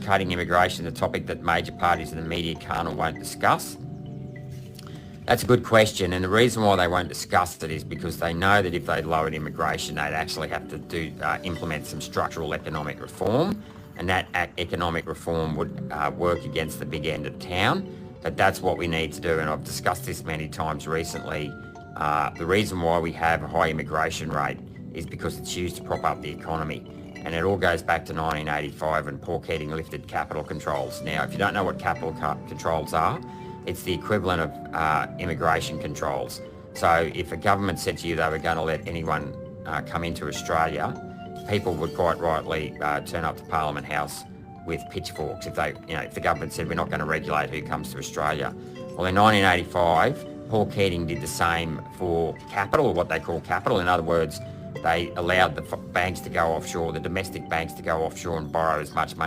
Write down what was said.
cutting immigration the topic that major parties in the media can't or won't discuss? That's a good question, and the reason why they won't discuss it is because they know that if they lowered immigration, they'd actually have to implement some structural economic reform, and that economic reform would work against the big end of town. But that's what we need to do, and I've discussed this many times recently. The reason why we have a high immigration rate is because it's used to prop up the economy. And it all goes back to 1985 when Paul Keating lifted capital controls. Now, if you don't know what capital controls are, it's the equivalent of immigration controls. So if a government said to you they were going to let anyone come into Australia, people would quite rightly turn up to Parliament House with pitchforks if the government said we're not going to regulate who comes to Australia. Well, in 1985, Paul Keating did the same for capital, or what they call capital. In other words, they allowed the banks to go offshore, the domestic banks to go offshore and borrow as much money